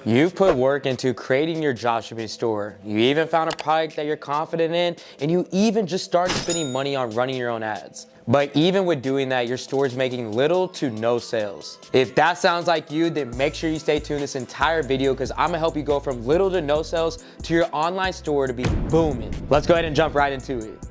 You've put work into creating your dropshipping store. You even found a product that you're confident in, and you even just started spending money on running your own ads. But even with doing that, your store is making little to no sales. If that sounds like you, then make sure you stay tuned this entire video because I'm gonna help you go from little to no sales to your online store to be booming. Let's go ahead and jump right into it.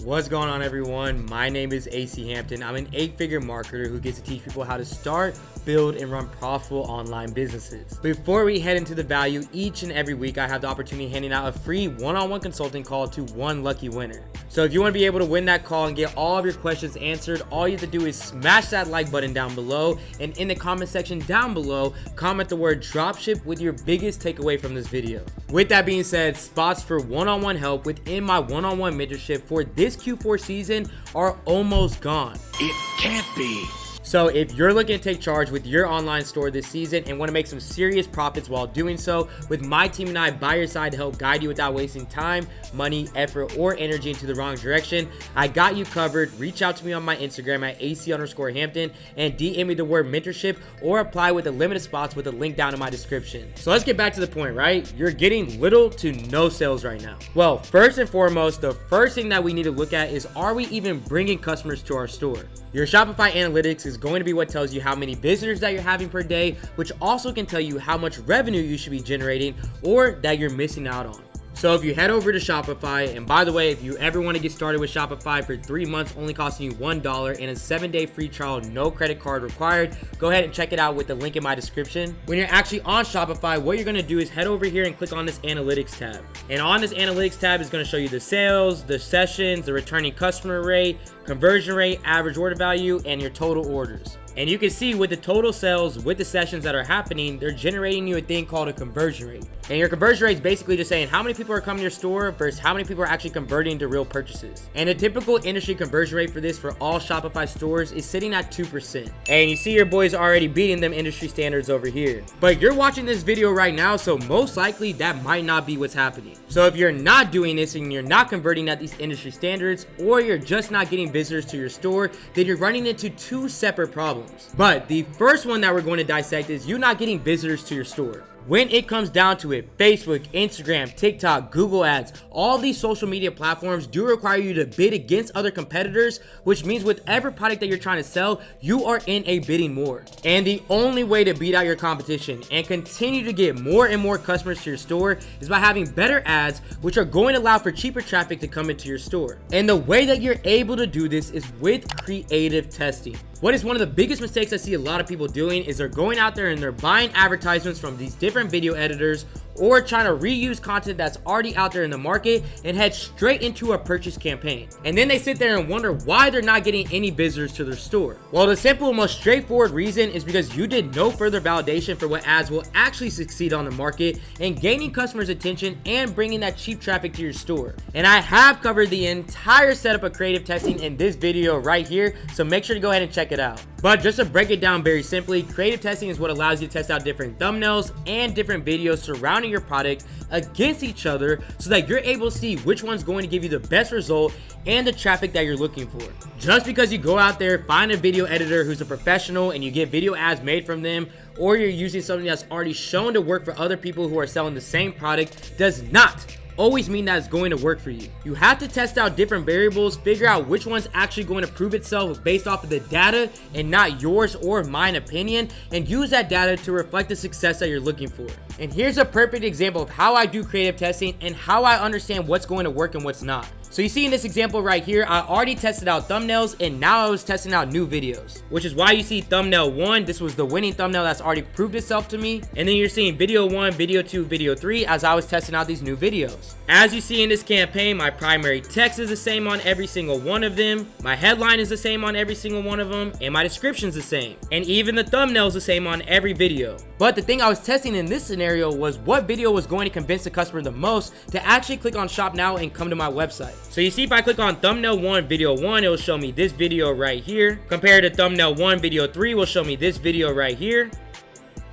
What's going on, everyone? My name is AC Hampton. I'm an 8-figure marketer who gets to teach people how to start, build, and run profitable online businesses. Before we head into the value, each and every week I have the opportunity of handing out a free one-on-one consulting call to one lucky winner. So if you want to be able to win that call and get all of your questions answered, all you have to do is smash that like button down below, and in the comment section down below, comment the word dropship with your biggest takeaway from this video. With that being said, spots for one-on-one help within my one-on-one mentorship for this Q4 season are almost gone. It can't be. So if you're looking to take charge with your online store this season and want to make some serious profits while doing so, with my team and I by your side to help guide you without wasting time, money, effort, or energy into the wrong direction, I got you covered. Reach out to me on my Instagram at AC_Hampton and DM me the word mentorship or apply with the limited spots with a link down in my description. So let's get back to the point, right? You're getting little to no sales right now. Well, first and foremost, the first thing that we need to look at is, are we even bringing customers to our store? Your Shopify analytics is going to be what tells you how many visitors that you're having per day, which also can tell you how much revenue you should be generating or that you're missing out on. So if you head over to Shopify, and by the way, if you ever want to get started with Shopify for 3 months, only costing you $1 and a 7-day free trial, no credit card required, go ahead and check it out with the link in my description. When you're actually on Shopify, what you're going to do is head over here and click on this analytics tab. And on this analytics tab is going to show you the sales, the sessions, the returning customer rate, conversion rate, average order value, and your total orders. And you can see with the total sales, with the sessions that are happening, they're generating you a thing called a conversion rate. And your conversion rate is basically just saying how many people are coming to your store versus how many people are actually converting to real purchases. And the typical industry conversion rate for this for all Shopify stores is sitting at 2%. And you see your boys already beating them industry standards over here. But you're watching this video right now, so most likely that might not be what's happening. So if you're not doing this and you're not converting at these industry standards, or you're just not getting visitors to your store, then you're running into two separate problems. But the first one that we're going to dissect is you not getting visitors to your store. When it comes down to it, Facebook, Instagram, TikTok, Google Ads, all these social media platforms do require you to bid against other competitors, which means with every product that you're trying to sell, you are in a bidding war. And the only way to beat out your competition and continue to get more and more customers to your store is by having better ads, which are going to allow for cheaper traffic to come into your store. And the way that you're able to do this is with creative testing. What is one of the biggest mistakes I see a lot of people doing is they're going out there and they're buying advertisements from these different video editors or trying to reuse content that's already out there in the market and head straight into a purchase campaign. And then they sit there and wonder why they're not getting any visitors to their store. Well, the simple and most straightforward reason is because you did no further validation for what ads will actually succeed on the market and gaining customers' attention and bringing that cheap traffic to your store. And I have covered the entire setup of creative testing in this video right here, so make sure to go ahead and check it out. But just to break it down very simply, creative testing is what allows you to test out different thumbnails and different videos surrounding your product against each other so that you're able to see which one's going to give you the best result and the traffic that you're looking for. Just because you go out there, find a video editor who's a professional and you get video ads made from them, or you're using something that's already shown to work for other people who are selling the same product, does not always mean that it's going to work for you. You have to test out different variables, figure out which one's actually going to prove itself based off of the data and not yours or mine opinion, and use that data to reflect the success that you're looking for. And here's a perfect example of how I do creative testing and how I understand what's going to work and what's not. So you see in this example right here, I already tested out thumbnails and now I was testing out new videos, which is why you see thumbnail 1, this was the winning thumbnail that's already proved itself to me. And then you're seeing video 1, video 2, video 3 as I was testing out these new videos. As you see in this campaign, my primary text is the same on every single one of them. My headline is the same on every single one of them, and my description is the same. And even the thumbnail is the same on every video. But the thing I was testing in this scenario was what video was going to convince the customer the most to actually click on shop now and come to my website. So you see, if I click on thumbnail 1, video 1, it will show me this video right here. Compared to thumbnail 1, video 3 will show me this video right here.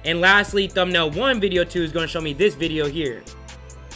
And lastly, thumbnail 1, video 2 is going to show me this video here.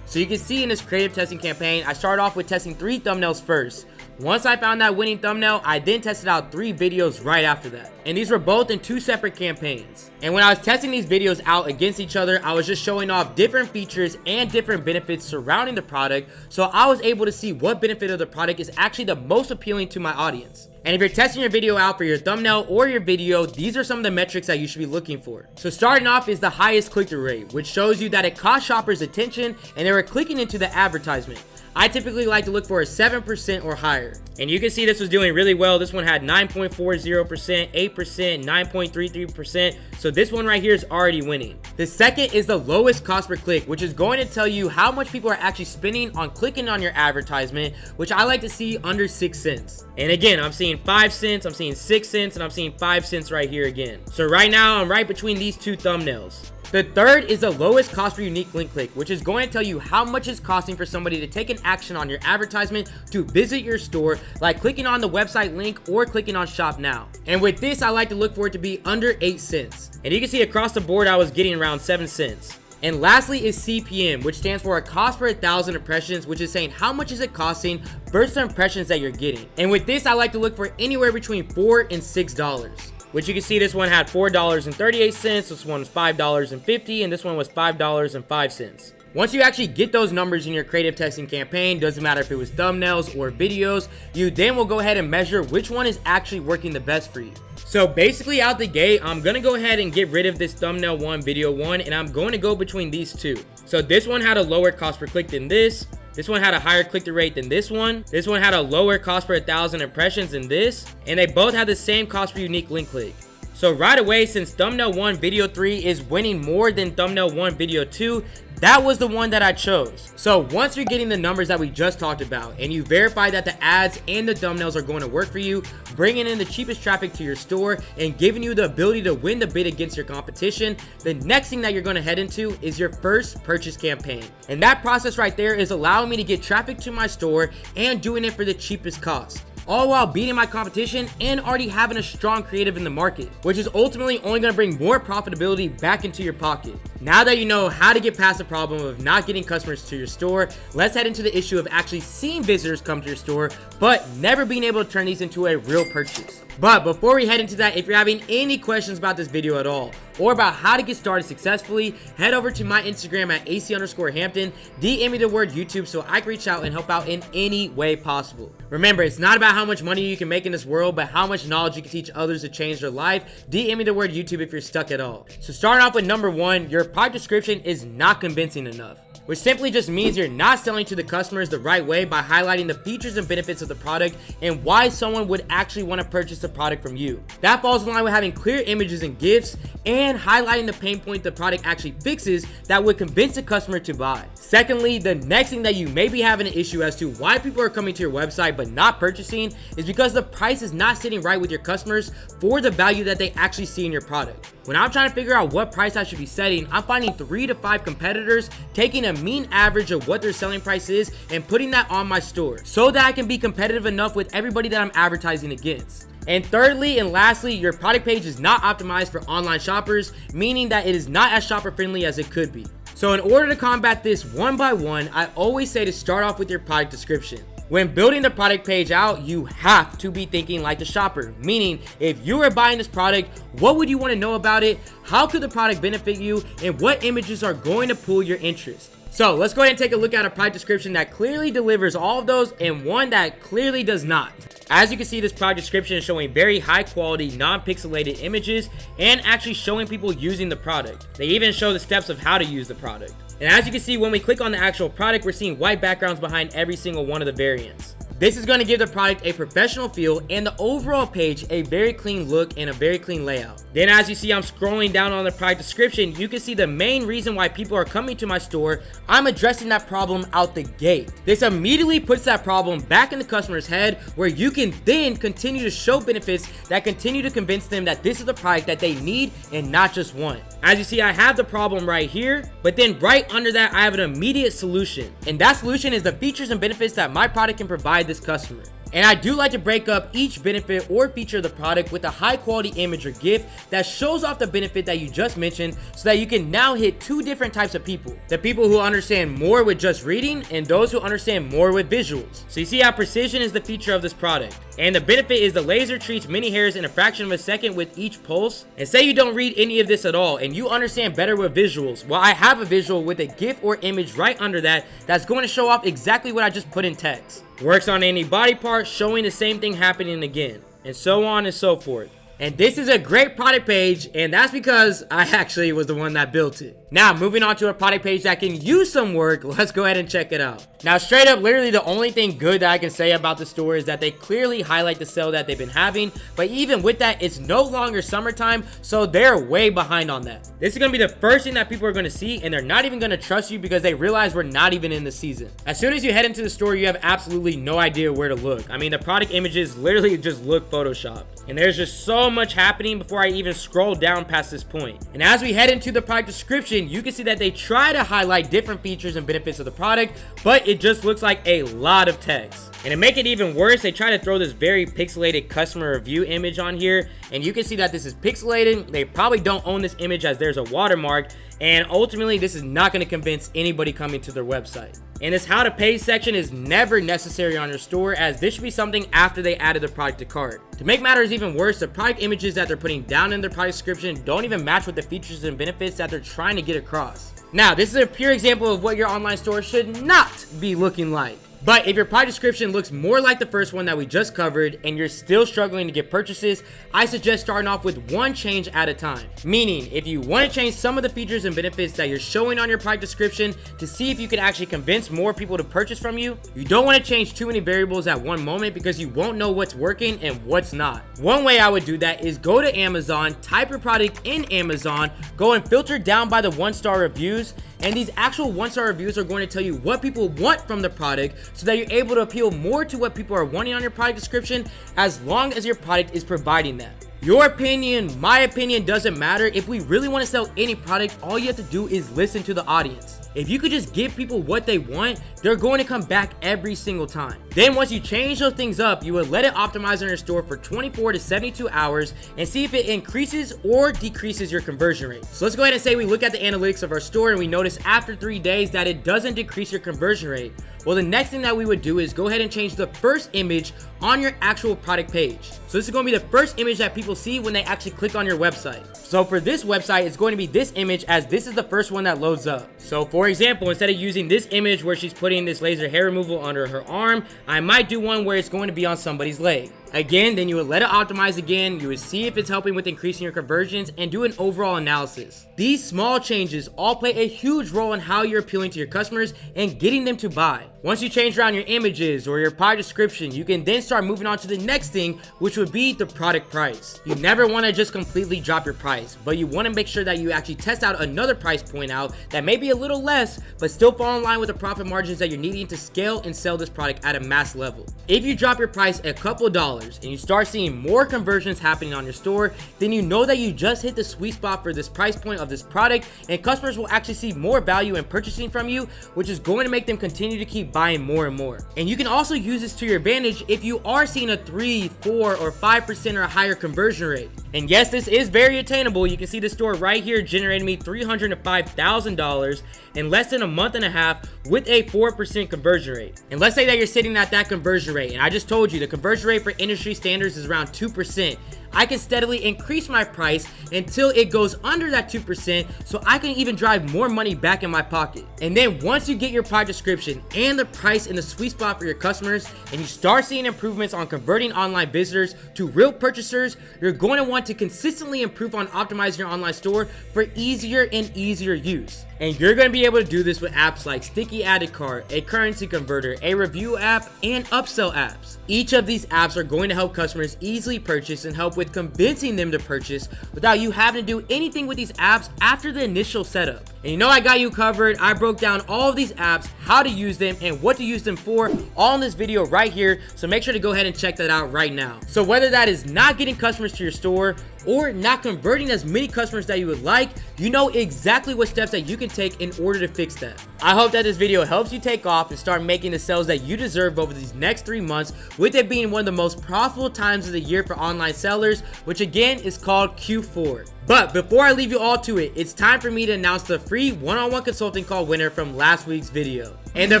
So you can see in this creative testing campaign, I started off with testing 3 thumbnails first. Once I found that winning thumbnail, I then tested out 3 videos right after that. And these were both in 2 separate campaigns. And when I was testing these videos out against each other, I was just showing off different features and different benefits surrounding the product, so I was able to see what benefit of the product is actually the most appealing to my audience. And if you're testing your video out for your thumbnail or your video, these are some of the metrics that you should be looking for. So starting off is the highest click-through rate, which shows you that it caught shoppers' attention and they were clicking into the advertisement. I typically like to look for a 7% or higher. And you can see this was doing really well. This one had 9.40%, 8%, 9.33%. So this one right here is already winning. The second is the lowest cost per click, which is going to tell you how much people are actually spending on clicking on your advertisement, which I like to see under 6 cents. And again, I'm seeing 5 cents, I'm seeing 6 cents, and I'm seeing 5 cents right here again. So right now, I'm right between these 2 thumbnails. The third is the lowest cost per unique link click, which is going to tell you how much it's costing for somebody to take an action on your advertisement to visit your store, like clicking on the website link or clicking on shop now. And with this, I like to look for it to be under 8 cents. And you can see across the board, I was getting around 7 cents. And lastly is CPM, which stands for a cost per 1,000 impressions, which is saying how much is it costing versus the impressions that you're getting. And with this, I like to look for anywhere between $4 and $6. Which you can see this one had $4.38, this one was $5.50, and this one was $5.05. Once you actually get those numbers in your creative testing campaign, doesn't matter if it was thumbnails or videos, you then will go ahead and measure which one is actually working the best for you. So basically out the gate, I'm gonna go ahead and get rid of this thumbnail 1, video 1, and I'm going to go between these 2. So this one had a lower cost per click than this. This one had a higher click-through rate than this one. This one had a lower cost per 1,000 impressions than this. And they both had the same cost per unique link click. So right away, since thumbnail 1, video 3 is winning more than thumbnail 1, video 2, that was the one that I chose. So once you're getting the numbers that we just talked about and you verify that the ads and the thumbnails are going to work for you, bringing in the cheapest traffic to your store and giving you the ability to win the bid against your competition, the next thing that you're going to head into is your first purchase campaign. And that process right there is allowing me to get traffic to my store and doing it for the cheapest cost, all while beating my competition and already having a strong creative in the market, which is ultimately only going to bring more profitability back into your pocket. Now that you know how to get past the problem of not getting customers to your store, let's head into the issue of actually seeing visitors come to your store, but never being able to turn these into a real purchase. But before we head into that, if you're having any questions about this video at all, or about how to get started successfully, head over to my Instagram at AC_Hampton, DM me the word YouTube so I can reach out and help out in any way possible. Remember, it's not about how much money you can make in this world, but how much knowledge you can teach others to change their life. DM me the word YouTube if you're stuck at all. So starting off with number 1, your product description is not convincing enough, which simply just means you're not selling to the customers the right way by highlighting the features and benefits of the product and why someone would actually want to purchase the product from you. That falls in line with having clear images and GIFs and highlighting the pain point the product actually fixes that would convince the customer to buy. Secondly, the next thing that you may be having an issue as to why people are coming to your website but not purchasing is because the price is not sitting right with your customers for the value that they actually see in your product. When I'm trying to figure out what price I should be setting, I'm finding 3 to 5 competitors, taking a mean average of what their selling price is and putting that on my store so that I can be competitive enough with everybody that I'm advertising against. And thirdly and lastly, your product page is not optimized for online shoppers, meaning that it is not as shopper friendly as it could be. So in order to combat this one by one, I always say to start off with your product description. When building the product page out, you have to be thinking like the shopper, meaning if you are buying this product, what would you want to know about it? How could the product benefit you? And what images are going to pull your interest? So let's go ahead and take a look at a product description that clearly delivers all of those and one that clearly does not. As you can see, this product description is showing very high quality, non-pixelated images and actually showing people using the product. They even show the steps of how to use the product. And as you can see, when we click on the actual product, we're seeing white backgrounds behind every single one of the variants. This is going to give the product a professional feel and the overall page a very clean look and a very clean layout. Then as you see, I'm scrolling down on the product description, you can see the main reason why people are coming to my store. I'm addressing that problem out the gate. This immediately puts that problem back in the customer's head, where you can then continue to show benefits that continue to convince them that this is the product that they need and not just want. As you see, I have the problem right here, but then right under that, I have an immediate solution. And that solution is the features and benefits that my product can provide this customer. And I do like to break up each benefit or feature of the product with a high quality image or GIF that shows off the benefit that you just mentioned, so that you can now hit two different types of people: the people who understand more with just reading and those who understand more with visuals. So you see how precision is the feature of this product, and the benefit is the laser treats many hairs in a fraction of a second with each pulse. And say you don't read any of this at all and you understand better with visuals, well, I have a visual with a GIF or image right under that that's going to show off exactly what I just put in text. Works on any body part, showing the same thing happening again, and so on and so forth. And this is a great product page, and that's because I actually was the one that built it. Now, moving on to a product page that can use some work, let's go ahead and check it out. Now, straight up, literally the only thing good that I can say about the store is that they clearly highlight the sale that they've been having, but even with that, it's no longer summertime, so they're way behind on that. This is going to be the first thing that people are going to see, and they're not even going to trust you because they realize we're not even in the season. As soon as you head into the store, you have absolutely no idea where to look. I mean, the product images literally just look photoshopped, and there's just so much happening before I even scroll down past this point. And as we head into the product description, you can see that they try to highlight different features and benefits of the product, but it just looks like a lot of text. And to make it even worse, they try to throw this very pixelated customer review image on here, and you can see that this is pixelated. They probably don't own this image as there's a watermark, and ultimately this is not going to convince anybody coming to their website. And this how to pay section is never necessary on your store, as this should be something after they added the product to cart. To make matters even worse, the product images that they're putting down in their product description don't even match with the features and benefits that they're trying to get across. Now, this is a pure example of what your online store should not be looking like. But if your product description looks more like the first one that we just covered and you're still struggling to get purchases, I suggest starting off with one change at a time. Meaning, if you want to change some of the features and benefits that you're showing on your product description to see if you can actually convince more people to purchase from you, you don't want to change too many variables at one moment because you won't know what's working and what's not. One way I would do that is go to Amazon, type your product in Amazon, go and filter down by the 1-star reviews, and these actual 1-star reviews are going to tell you what people want from the product, so that you're able to appeal more to what people are wanting on your product description, as long as your product is providing that. Your opinion, my opinion, doesn't matter. If we really want to sell any product, all you have to do is listen to the audience. If you could just give people what they want, they're going to come back every single time. Then once you change those things up, you would let it optimize on your store for 24 to 72 hours and see if it increases or decreases your conversion rate. So let's go ahead and say we look at the analytics of our store and we notice after 3 days that it doesn't decrease your conversion rate. Well, the next thing that we would do is go ahead and change the first image on your actual product page. So this is going to be the first image that people see when they actually click on your website. So for this website, it's going to be this image, as this is the first one that loads up. So for example, instead of using this image where she's putting this laser hair removal under her arm, I might do one where it's going to be on somebody's leg. Again, then you would let it optimize again, you would see if it's helping with increasing your conversions, and do an overall analysis. These small changes all play a huge role in how you're appealing to your customers and getting them to buy. Once you change around your images or your product description, you can then start moving on to the next thing, which would be the product price. You never want to just completely drop your price, but you want to make sure that you actually test out another price point out that may be a little less, but still fall in line with the profit margins that you're needing to scale and sell this product at a mass level. If you drop your price a couple of dollars and you start seeing more conversions happening on your store, then you know that you just hit the sweet spot for this price point of this product, and customers will actually see more value in purchasing from you, which is going to make them continue to keep buying more and more. And you can also use this to your advantage if you are seeing a 3, 4, or 5% or a higher conversion rate. And yes, this is very attainable. You can see the store right here generated me $305,000 in less than a month and a half with a 4% conversion rate. And let's say that you're sitting at that conversion rate, and I just told you the conversion rate for industry standards is around 2%. I can steadily increase my price until it goes under that 2%, so I can even drive more money back in my pocket. And then once you get your product description and the price in the sweet spot for your customers, and you start seeing improvements on converting online visitors to real purchasers, you're going to want to consistently improve on optimizing your online store for easier and easier use. And you're going to be able to do this with apps like Sticky Added Cart, a currency converter, a review app, and upsell apps. Each of these apps are going to help customers easily purchase and help with convincing them to purchase without you having to do anything with these apps after the initial setup. And you know I got you covered. I broke down all of these apps, how to use them, and what to use them for, all in this video right here. So make sure to go ahead and check that out right now. So whether that is not getting customers to your store or not converting as many customers that you would like, you know exactly what steps that you can take in order to fix that. I hope that this video helps you take off and start making the sales that you deserve over these next 3 months, with it being one of the most profitable times of the year for online sellers, which again is called Q4. But before I leave you all to it, it's time for me to announce the free one-on-one consulting call winner from last week's video. And the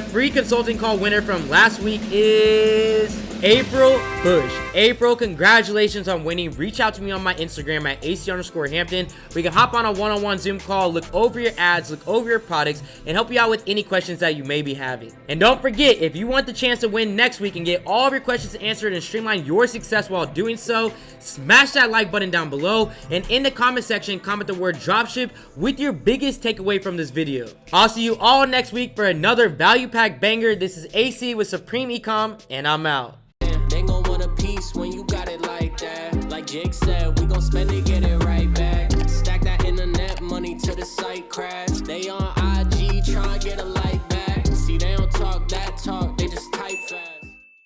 free consulting call winner from last week is April Bush. April, congratulations on winning. Reach out to me on my Instagram at AC_Hampton. We can hop on a one-on-one Zoom call, look over your ads, look over your products, and help you out with any questions that you may be having. And don't forget, if you want the chance to win next week and get all of your questions answered and streamline your success while doing so, smash that like button down below, and in the comment section, comment the word dropship with your biggest takeaway from this video. I'll see you all next week for another value pack banger. This is AC with Supreme Ecom, and I'm out. They gon' want a piece when you got it like that. Like Jake said, we gon' spend it, get it right.